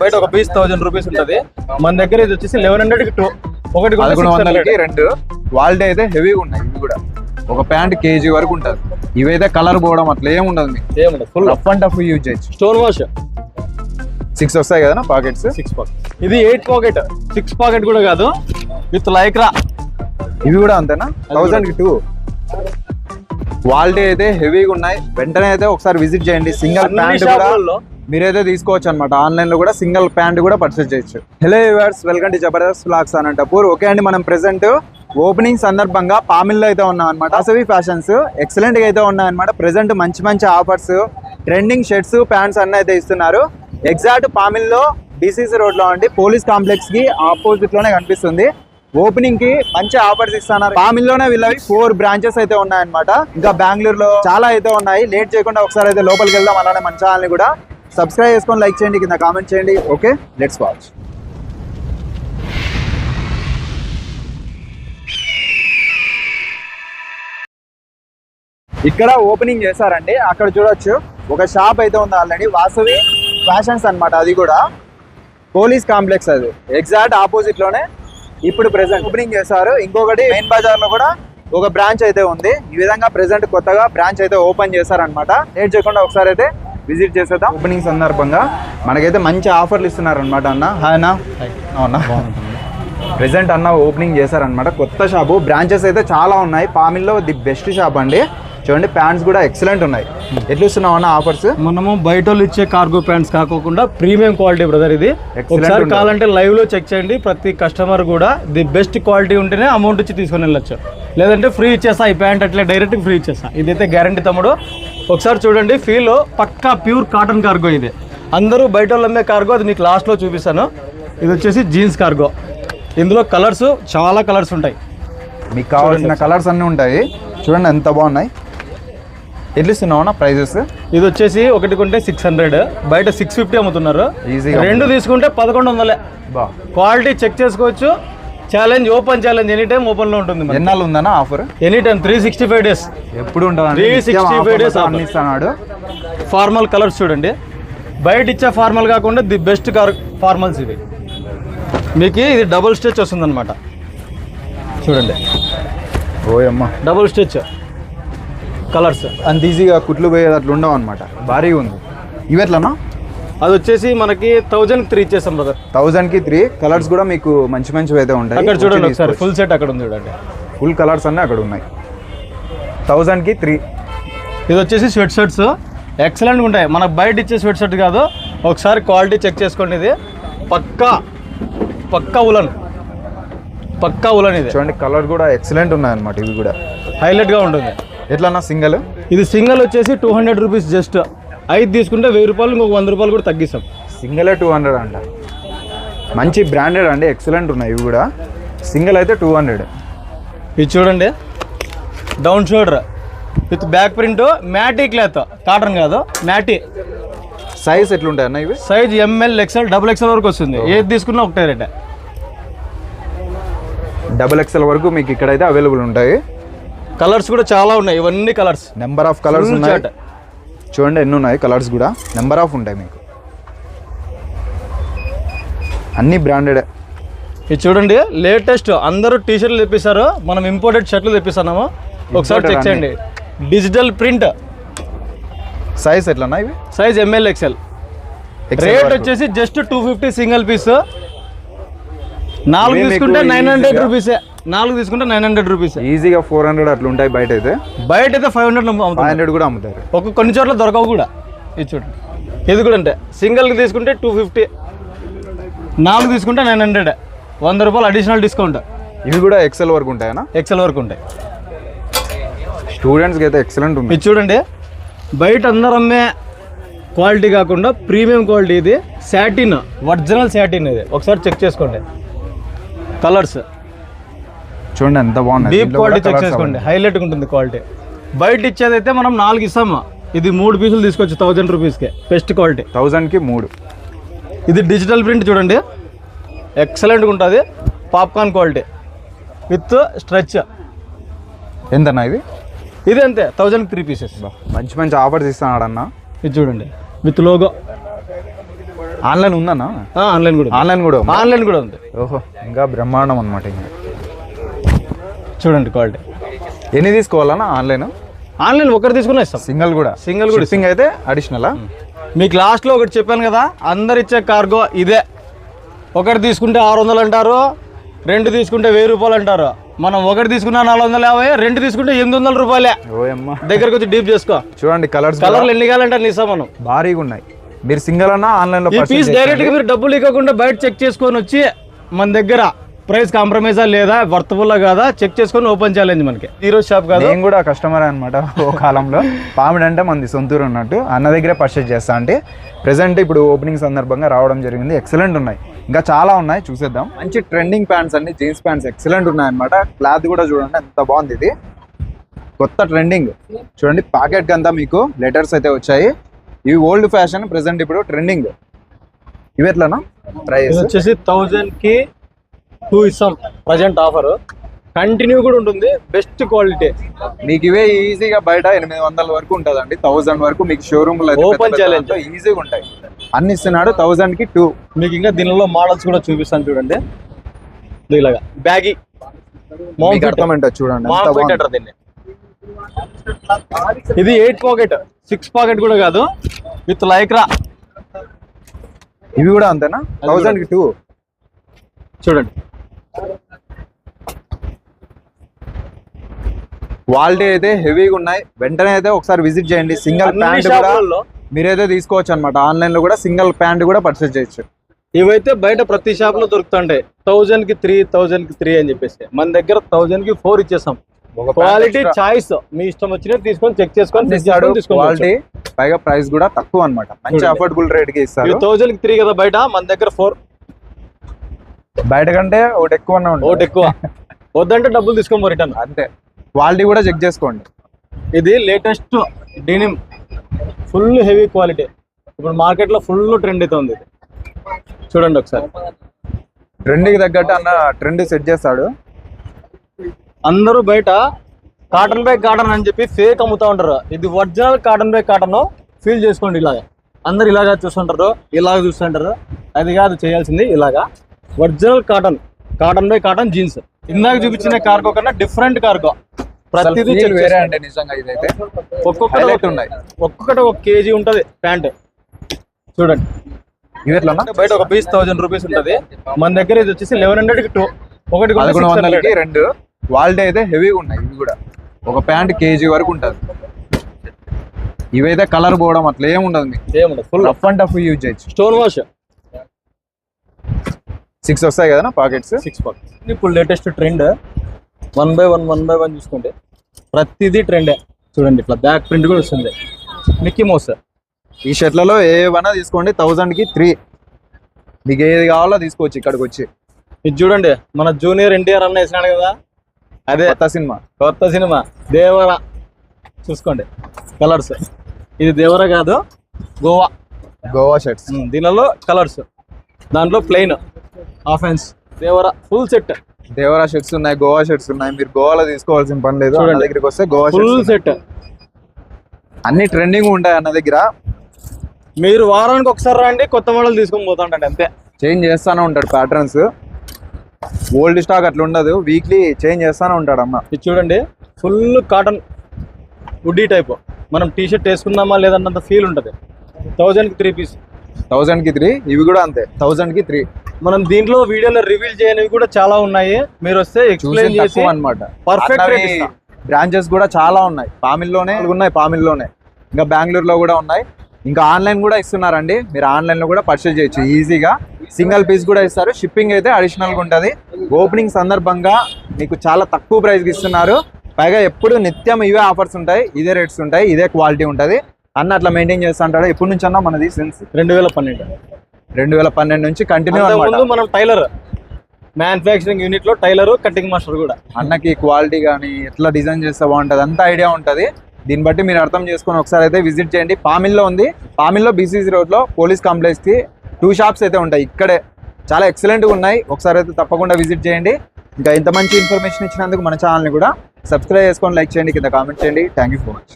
బయట ఒక piece 1000 rupees ఉంటుంది. మన దగ్గర ఇది వచ్చేసి 1100కి 2 ఒకటి 1100కి 2. క్వాలిటీ అయితే హెవీగా ఉన్నాయి. ఇవి కూడా ఒక ప్యాంట్ కేజీ వరకు ఉంటుంది. ఇవైతే కలర్ పోవడం అట్లా ఏముండదు. Full rough and tough use చేయొచ్చు. స్టోన్ వాష్ 6 వస్తాయి కదా పాకెట్స్. 6 పాకెట్. ఇది 8 పాకెట్, 6 పాకెట్ కూడా కాదు, విత్ లైక్రా. ఇవి కూడా అంతేనా? 1000కి 2. క్వాలిటీ అయితే హెవీగా ఉన్నాయి. వెంటనే అయితే ఒకసారి విజిట్ చేయండి. సింగిల్ ప్యాంట్ కూడా మీరైతే తీసుకోవచ్చు అనమాట. ఆన్లైన్ లో కూడా సింగిల్ ప్యాంట్ కూడా పర్చేస్ చేయొచ్చు. Hello viewers, welcome to Jabardasth vlogs Anantapur. Okay అండి, మనం ప్రెసెంట్ ఓపెనింగ్ సందర్భంగా పామిల్లో అయితే ఉన్నాం అనమాట. వాసవి ఫ్యాషన్స్ ఎక్సలెంట్ గా అయితే ఉన్నాయన్నమాట. ప్రెసెంట్ మంచి ఆఫర్స్, ట్రెండింగ్ షర్ట్స్, ప్యాంట్స్ అన్నీ అయితే ఇస్తున్నారు. ఎగ్జాక్ట్ పామిల్లో డిసిసి రోడ్ లో అండి, పోలీస్ కాంప్లెక్స్ కి ఆపోజిట్ లోనే కనిపిస్తుంది. ఓపెనింగ్ కి మంచి ఆఫర్స్ ఇస్తున్నారు. పామిల్లోనే వీళ్ళవి 4 బ్రాంచెస్ అయితే ఉన్నాయన్నమాట. ఇంకా బెంగళూరులో చాలా అయితే ఉన్నాయి. లేట్ చేయకుండా ఒకసారి అయితే లోపలికి వెళ్దాం. అలానే మన ఛానల్ ని కూడా సబ్స్క్రైబ్ చేసుకొని లైక్ చేయండి, కింద కామెంట్ చేయండి. Okay, let's watch. ఇక్కడ ఓపెనింగ్ చేశారండి. అక్కడ చూడొచ్చు ఒక షాప్ అయితే ఉంది ఆల్రెడీ, వాసవి ఫ్యాషన్స్ అన్నమాట. అది కూడా పోలీస్ కాంప్లెక్స్, అది ఎగ్జాక్ట్ ఆపోజిట్ లోనే ఇప్పుడు ప్రెసెంట్ ఓపెనింగ్ చేశారు. ఇంకొకటి మెయిన్ బజార్ లో కూడా ఒక బ్రాంచ్ అయితే ఉంది. ఈ విధంగా ప్రెసెంట్ కొత్తగా బ్రాంచ్ అయితే ఓపెన్ చేశారనమాట. లేట్ చేయకుండా ఒకసారి అయితే విజిట్ చేసేద్దాం. ఓపెనింగ్ సందర్భంగా మనకైతే మంచి ఆఫర్లు ఇస్తున్నారు అనమాట. అన్న హాయ్ అన్న. అవునా, ప్రెసెంట్ అన్న ఓపెనింగ్ చేశారనమాట. కొత్త షాపు, బ్రాంచెస్ అయితే చాలా ఉన్నాయి. పామిల్లో ది బెస్ట్ షాప్ అండి. చూడండి, ప్యాంట్స్ కూడా ఎక్సలెంట్ ఉన్నాయి. ఎట్లా ఇస్తున్నావు అన్న ఆఫర్స్? మనము బయట ఇచ్చే కార్గో ప్యాంట్స్ కాకుండా ప్రీమియం క్వాలిటీ బ్రదర్. ఇది ఒకసారి కావాలంటే లైవ్ లో చెక్ చేయండి. ప్రతి కస్టమర్ కూడా ది బెస్ట్ క్వాలిటీ ఉంటేనే అమౌంట్ ఇచ్చి తీసుకొని వెళ్ళొచ్చు. లేదంటే ఫ్రీ ఇచ్చేస్తా ఈ ప్యాంట్, అట్లా డైరెక్ట్ ఫ్రీ ఇచ్చేస్తా. ఇదైతే గ్యారంటీ తమ్ముడు. ఒకసారి చూడండి, ఫీల్ పక్కా ప్యూర్ కాటన్ కార్గో. ఇది అందరూ బయట వాళ్ళు అమ్మే కార్గో, అది మీకు లాస్ట్ లో చూపిస్తాను. ఇది వచ్చేసి జీన్స్ కార్గో. ఇందులో కలర్స్ చాలా కలర్స్ ఉంటాయి. మీకు కావాల్సిన కలర్స్ అన్నీ ఉంటాయి. చూడండి ఎంత బాగున్నాయి. ఎట్లా ఇస్తున్నావు ప్రైజెస్? ఇది వచ్చేసి ఒకటి కొంటే 600, బయట 650 అమ్ముతున్నారు. ఈజీగా 2 తీసుకుంటే 1100. క్వాలిటీ చెక్ చేసుకోవచ్చు. Challenge, open challenge, any time open లో ఉంటుంది. ఎన్నాళ్ళు ఉందన్న ఆఫర్? ఎనీ టైం 365 డేస్ ఎప్పుడు ఉంటుంది? 365 డేస్ ఇస్తున్నాడు. ఫార్మల్ కలర్స్ చూడండి, బయట ఇచ్చే ఫార్మల్ కాకుండా ది బెస్ట్ ఫార్మల్స్ ఇవి. మీకు ఇది డబుల్ స్టిచ్ వస్తుంది అనమాట. చూడండి, ఓయమ్మ, డబుల్ స్టిచ్ కలర్స్ అంత ఈజీగా కుట్లు పోయేది అట్లా ఉండవు అనమాట. భారీగా ఉంది. ఇవి ఎట్లనా? అది వచ్చేసి మనకి 1000కి 3 ఇచ్చేస్తాం బ్రదర్. 1000కి 3 కలర్స్ కూడా మీకు మంచి అయితే ఉంటాయి. అక్కడ చూడండి ఒకసారి, ఫుల్ సెట్ అక్కడ ఉంది చూడండి. ఫుల్ కలర్స్ అన్నీ అక్కడ ఉన్నాయి. 1000కి 3. ఇది వచ్చేసి స్వెట్ షర్ట్స్ ఎక్సలెంట్గా ఉంటాయి. మనకు బయట ఇచ్చే స్వెట్ షర్ట్ కాదు. ఒకసారి క్వాలిటీ చెక్ చేసుకోండి. ఇది పక్కా ఉలన్ ఇది. చూడండి, కలర్ కూడా ఎక్సలెంట్ ఉన్నాయి అనమాట. ఇవి కూడా హైలైట్గా ఉంటుంది. ఎట్లన్నా సింగిల్? ఇది సింగిల్ వచ్చేసి 200 రూపీస్. జస్ట్ 5 తీసుకుంటే 1000 రూపాయలు, ఇంకొక 100 రూపాయలు కూడా తగ్గిస్తాం. సింగిలే 200 అంట. మంచి బ్రాండెడ్ అండి, ఎక్సలెంట్ ఉన్నాయి. ఇవి కూడా సింగిల్ అయితే 200. ఇది చూడండి, down shoulder with back print, మ్యాటీ cloth, cotton కాదు, మ్యాటీ. సైజ్ ఎట్లుంటాయి అన్న ఇవి? సైజ్ ML, XL, XXL వరకు వస్తుంది. ఏది తీసుకున్నా ఒకటే రేట్. XXL వరకు మీకు ఇక్కడైతే అవైలబుల్ ఉంటాయి. కలర్స్ కూడా చాలా ఉన్నాయి. ఇవన్నీ కలర్స్, నెంబర్ ఆఫ్ కలర్స్ ఉన్నాయి. చూడండి ఎన్ని ఉన్నాయి కలర్స్ కూడా, నెంబర్ ఆఫ్ ఉంటాయి మీకు. అన్ని బ్రాండెడ్. ఇది చూడండి, లేటెస్ట్. అందరూ టీ షర్ట్లు తెప్పిస్తారు, మనం ఇంపోర్టెడ్ షర్ట్లు తెప్పిస్తున్నాము. ఒకసారి చెక్ చేయండి. Digital print. సైజ్ ఎట్లన్నా ఇవి? Size ML, XL. రేట్ వచ్చేసి జస్ట్ 250 సింగిల్ పీస్. 4 తీసుకుంటే 900 రూపీసే. 4 తీసుకుంటే 900 రూపీస్. ఈజీగా 400 అట్లా ఉంటాయి. బయట అయితే 500 కూడా అమ్ముతారు. కొన్ని చోట్ల దొరకవు కూడా. ఇది చూడండి, ఇది కూడా అంటే సింగిల్కి తీసుకుంటే 250, 4 తీసుకుంటే 900, 100 రూపాయలు అడిషనల్ డిస్కౌంట్. ఇవి కూడా XL వరకు ఉంటాయనా? XL వరకు ఉంటాయి. స్టూడెంట్స్కి అయితే ఎక్సలెంట్ ఉంది. ఇది చూడండి, బయట అందరూ అమ్మే క్వాలిటీ కాకుండా ప్రీమియం క్వాలిటీ. ఇది శాటిన్, ఒరిజినల్ శాటిన్. ఇది ఒకసారి చెక్ చేసుకోండి. కలర్స్ చూడండి ఎంత బాగుంది. డీప్ క్వాలిటీ చెక్ చేసుకోండి, హైలైట్ ఉంటుంది క్వాలిటీ. బయట ఇచ్చేదైతే మనం 4 ఇస్తాము. ఇది 3 పీసులు తీసుకోవచ్చు 1000 రూపీస్కి. Best quality. 1000కి 3. ఇది డిజిటల్ ప్రింట్ చూడండి, ఎక్సలెంట్గా ఉంటుంది. Popcorn quality with stretch. ఎంతన్నా ఇది? ఇది అంతే, 1000కి 3 పీసెస్. మంచి ఆఫర్స్ ఇస్తున్నాడు అన్న. ఇది చూడండి, విత్ లోగో. ఆన్లైన్ ఉందన్నా? ఆన్లైన్ కూడా ఆన్లైన్ కూడా ఉంది. ఓహో, ఇంకా బ్రహ్మాండం అనమాట. ఇంకా చూడండి క్వాలిటీ. ఎన్ని తీసుకోవాలన్నా ఆన్లైన్? ఒకటి తీసుకున్నా ఇస్తాం. సింగిల్ కూడా షిప్పింగ్ అయితే అడిషనలా? మీకు లాస్ట్లో ఒకటి చెప్పాను కదా, అందరు ఇచ్చే కార్గో ఇదే. ఒకటి తీసుకుంటే 600 అంటారు, 2 తీసుకుంటే 1000 రూపాయలు అంటారు. మనం ఒకటి తీసుకున్నా 450, 2 తీసుకుంటే 800 రూపాయలే. దగ్గరకు వచ్చి డీప్ చేసుకో. చూడండి కలర్లు ఎన్ని కావాలంటే అన్ని ఇస్తాం మనం. భారీగా ఉన్నాయి. మీరు సింగిల్ అన్నా ఆన్లైన్ లో పీస్ డైరెక్ట్ గా మీరు డబ్బులు ఇవ్వకుండా బయట చెక్ చేసుకొని వచ్చి మన దగ్గర ప్రైస్ కాంప్రమైజా లేదా వర్తబుల్ కాదా చెక్ చేసుకొని ఓపెన్ ఛాలెంజ్. మనకి ఈరోజు షాప్ కాదు, నేను కూడా కస్టమర్ అనమాట. ఓ కాలంలో పామిడి అంటే మనది సొంతూరు ఉన్నట్టు అన్న దగ్గరే పర్చేజ్ చేస్తా. అంటే ప్రెసెంట్ ఇప్పుడు ఓపెనింగ్ సందర్భంగా రావడం జరిగింది. ఎక్సలెంట్ ఉన్నాయి, ఇంకా చాలా ఉన్నాయి, చూసేద్దాం. మంచి ట్రెండింగ్ ప్యాంట్స్ అన్ని, జీన్స్ ప్యాంట్స్ ఎక్సలెంట్ ఉన్నాయి అనమాట. క్లాత్ కూడా చూడండి ఎంత బాగుంది. ఇది కొత్త ట్రెండింగ్. చూడండి ప్యాకెట్ అంతా మీకు లెటర్స్ అయితే వచ్చాయి. ఇవి ఓల్డ్ ఫ్యాషన్, ప్రెసెంట్ ఇప్పుడు ట్రెండింగ్. ఇవి ఎట్లానా ప్రైస్? వచ్చేసి 1000 కి 2 ఇస్తాం ప్రజెంట్ ఆఫర్. కంటిన్యూ కూడా ఉంటుంది, బెస్ట్ క్వాలిటీ. మీకు ఇవే ఈజీగా బయట 800 వరకు ఉంటుందండి. 1000 వరకు మీకు షోరూమ్ లో ఓపెన్ ఛాలెంజ్ ఈజీగా ఉంటాయి. అన్ని ఇస్తున్నాడు 1000 కి 2. మీకు ఇంకా దీనిలో మోడల్స్ కూడా చూపిస్తాను చూడండి. ఇలాగా బ్యాగీ అర్థమంటారు చూడండి. దీన్ని ఇది 8 పాకెట్, 6 పాకెట్ కూడా కాదు, విత్ లైక్రా. ఇవి కూడా అంతేనా? 1000 కి 2 చూడండి. క్వాలిటీ అయితే హెవీగా ఉన్నాయి. వెంటనే అయితే ఒకసారి విజిట్ చేయండి. సింగిల్ ప్యాంట్ కూడా మీరైతే తీసుకోవచ్చు అనమాట. ఆన్లైన్ లో కూడా సింగిల్ ప్యాంట్ కూడా పర్చేస్ చేయొచ్చు. ఇవైతే బయట ప్రతి షాప్ లో దొరుకుతుంటాయి. 1000 కి 3, 1000 కి 3 అని చెప్పేసి మన దగ్గర 1000 కి 4 ఇచ్చేస్తాం. క్వాలిటీ చాయిస్ మీ ఇష్టం వచ్చినట్టు తీసుకొని చెక్ చేసుకొని క్వాలిటీ, పైగా ప్రైస్ కూడా తక్కువ అనమాట. మంచి అఫోర్డబుల్ రేట్ కి ఇస్తారు. 1000 కి 3 కదా బయట, మన దగ్గర 4. బయట కంటే ఒకటి ఎక్కువ వద్దంటే డబ్బులు తీసుకోమో రిటర్న్ అంతే. క్వాలిటీ కూడా చెక్ చేసుకోండి. ఇది latest denim, full heavy quality. ఇప్పుడు మార్కెట్ లో ఫుల్ ట్రెండ్ అవుతుంది. చూడండి ఒకసారి. ట్రెండ్ కి తగ్గట్టు అన్న ట్రెండ్ సెట్ చేస్తాడు. అందరూ బయట కాటన్ బై కాటన్ అని చెప్పి ఫేక్ అమ్ముతా ఉంటారు. ఇది original cotton by cotton. Feel చేసుకోండి. ఇలాగా అందరు ఇలాగా చూస్తుంటారు, ఇలాగ చూస్తుంటారు. అది కాదు చేయాల్సింది. ఇలాగా original cotton, cotton by cotton jeans. ఇందాక చూపించిన కార్గో కన్నా డిఫరెంట్ కార్గో. ప్రతిదీ వేరే అంటే నిజంగా ఇదైతే ఒక్కొక్కటి 1 kg ఉంటది ప్యాంట్. చూడండి ఇది ఎట్లా బయట ఒక పీస్ 1000 రూపీస్ ఉంటది. మన దగ్గర ఇది వచ్చేసి 1100 కి 2, ఒకటి 1100 కి 2. క్వాలిటీ అయితే హెవీగా ఉన్నాయి. ఇవి కూడా ఒక ప్యాంట్ kg వరకు ఉంటుంది. ఇవైతే కలర్ పోవడం అట్లా ఏముండదు. మీకు full rough and tough use చేయొచ్చు. Stone wash. 6 వస్తాయి కదా పాకెట్స్. 6 పాకెట్స్. ఇప్పుడు లేటెస్ట్ ట్రెండ్ 1 by 1 చూసుకుంటే ప్రతిదీ ట్రెండే. చూడండి ఇట్లా బ్యాక్ ప్రింట్ కూడా వస్తుంది. Mickey mouse. ఈ షర్ట్లలో ఏవైనా తీసుకోండి. 1000 కి 3. మీకు ఏది కావాలో తీసుకోవచ్చు ఇక్కడికి వచ్చి. ఇది చూడండి, మన జూనియర్ ఎన్టీఆర్ అన్న వేసినాడు కదా, అదే కొత్త సినిమా దేవరా. చూసుకోండి కలర్స్. ఇది దేవరా కాదు, గోవా షర్ట్స్. దీనిలో కలర్స్, దాంట్లో plain, offence, Devara full set. Devara shirts ఉన్నాయి, గోవా షర్ట్స్ ఉన్నాయి. మీరు గోవాలో తీసుకోవాల్సిన పని లేదు. అన్న దగ్గరికి వస్తే గోవా ఫుల్ సెట్ అన్ని ట్రెండింగ్ ఉంటాయి అన్న దగ్గర. మీరు వారానికి ఒకసారి రండి, కొత్త మోడల్ తీసుకొని పోతాండి. అంతే చేంజ్ చేస్తానే ఉంటాడు ప్యాటర్న్స్. ఓల్డ్ స్టాక్ అట్లా ఉండదు, వీక్లీ చేంజ్ చేస్తానే ఉంటాడు అన్న. ఇది చూడండి ఫుల్ కాటన్ వుడ్డీ టైప్. మనం టీ షర్ట్ వేసుకుందామా లేదన్నంత ఫీల్ ఉంటుంది. 1000 కి 3 పీస్. 1000 కి 3. ఇవి కూడా అంతే 1000 కి 3. మనం దీంట్లో వీడియోలో రివీల్ చేయనివి కూడా చాలా ఉన్నాయి. మీరు వస్తే ఎక్స్ప్లెయిన్ చేసి అనమాట. Perfect rate. బ్రాంచెస్ కూడా చాలా ఉన్నాయి. పామిల్లోనే ఇంకా బెంగళూరులో కూడా ఉన్నాయి. ఇంకా ఆన్లైన్ కూడా ఇస్తున్నారండి. మీరు ఆన్లైన్ లో కూడా పర్చేజ్ చేయొచ్చు ఈజీగా. సింగిల్ పీస్ కూడా ఇస్తారు. షిప్పింగ్ అయితే అడిషనల్ గా ఉంటుంది. ఓపెనింగ్ సందర్భంగా మీకు చాలా తక్కువ ప్రైస్ కి ఇస్తున్నారు. పైగా ఎప్పుడు నిత్యం ఇవే ఆఫర్స్ ఉంటాయి, ఇదే రేట్స్ ఉంటాయి, ఇదే క్వాలిటీ ఉంటుంది అన్న. అట్లా మెయింటైన్ చేస్తూ ఉంటాడు. ఎప్పటి నుంచి అన్నా మనది సిన్స్ 2012 నుంచి కంటిన్యూ. మనం టైలర్ మ్యానుఫ్యాక్చరింగ్ యూనిట్ లో టైలర్, కటింగ్ మాస్టర్ కూడా. అన్నకి క్వాలిటీ కానీ ఎట్లా డిజైన్ చేస్తే బాగుంటుంది అంత ఐడియా ఉంటుంది. దీన్ని బట్టి మీరు అర్థం చేసుకొని ఒకసారి అయితే విజిట్ చేయండి. పామిల్లో ఉంది. పామిల్లో BCC రోడ్ లో పోలీస్ కాంప్లెక్స్ కి 2 షాప్స్ అయితే ఉంటాయి. ఇక్కడే చాలా ఎక్సలెంట్గా ఉన్నాయి. ఒకసారి అయితే తప్పకుండా విజిట్ చేయండి. ఇంకా ఇంత మంచి ఇన్ఫర్మేషన్ ఇచ్చినందుకు మన ఛానల్ని కూడా సబ్స్క్రైబ్ చేసుకొని లైక్ చేయండి, కింద కామెంట్ చేయండి. Thank you so much.